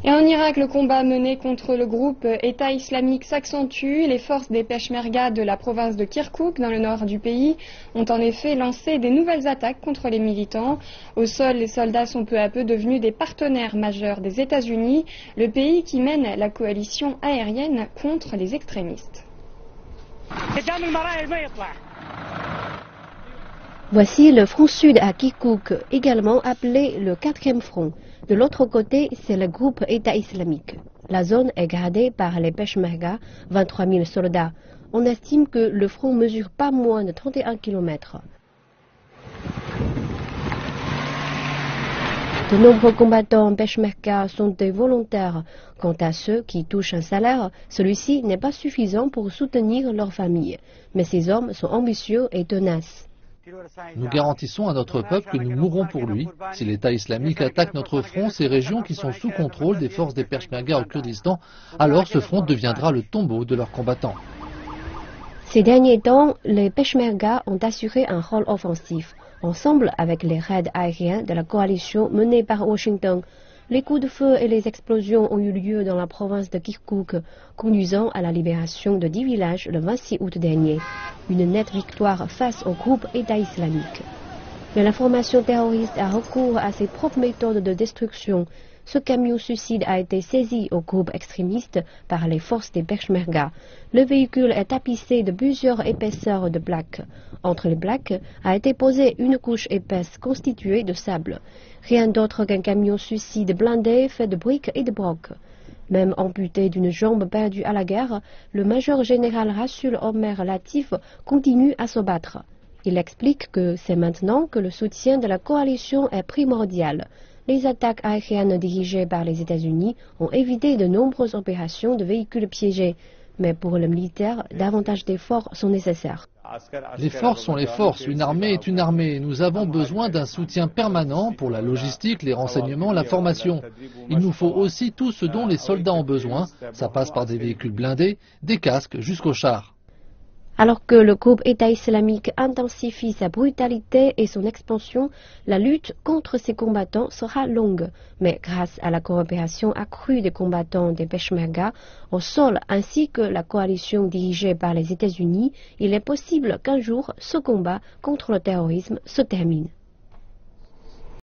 Et en Irak, le combat mené contre le groupe État islamique s'accentue. Les forces des Peshmerga de la province de Kirkouk, dans le nord du pays, ont en effet lancé des nouvelles attaques contre les militants. Au sol, les soldats sont peu à peu devenus des partenaires majeurs des États-Unis, le pays qui mène la coalition aérienne contre les extrémistes. Voici le front sud à Kirkouk, également appelé le 4e front. De l'autre côté, c'est le groupe État islamique. La zone est gardée par les Peshmerga, 23 000 soldats. On estime que le front mesure pas moins de 31 km. De nombreux combattants Peshmerga sont des volontaires. Quant à ceux qui touchent un salaire, celui-ci n'est pas suffisant pour soutenir leur famille. Mais ces hommes sont ambitieux et tenaces. Nous garantissons à notre peuple que nous mourrons pour lui. Si l'État islamique attaque notre front, ces régions qui sont sous contrôle des forces des Peshmerga au Kurdistan, alors ce front deviendra le tombeau de leurs combattants. Ces derniers temps, les Peshmerga ont assuré un rôle offensif. Ensemble avec les raids aériens de la coalition menée par Washington, les coups de feu et les explosions ont eu lieu dans la province de Kirkouk, conduisant à la libération de 10 villages le 26 août dernier. Une nette victoire face au groupe État islamique. Mais l'information terroriste a recours à ses propres méthodes de destruction. Ce camion suicide a été saisi au groupe extrémiste par les forces des Peshmerga. Le véhicule est tapissé de plusieurs épaisseurs de plaques. Entre les plaques a été posée une couche épaisse constituée de sable. Rien d'autre qu'un camion suicide blindé fait de briques et de brocs. Même amputé d'une jambe perdue à la guerre, le major général Rasul Omer Latif continue à se battre. Il explique que c'est maintenant que le soutien de la coalition est primordial. Les attaques aériennes dirigées par les États-Unis ont évité de nombreuses opérations de véhicules piégés. Mais pour le militaire, davantage d'efforts sont nécessaires. Les forces sont les forces, une armée est une armée. Nous avons besoin d'un soutien permanent pour la logistique, les renseignements, la formation. Il nous faut aussi tout ce dont les soldats ont besoin. Ça passe par des véhicules blindés, des casques jusqu'aux chars. Alors que le groupe État islamique intensifie sa brutalité et son expansion, la lutte contre ces combattants sera longue. Mais grâce à la coopération accrue des combattants des Peshmerga au sol ainsi que la coalition dirigée par les États-Unis, il est possible qu'un jour ce combat contre le terrorisme se termine.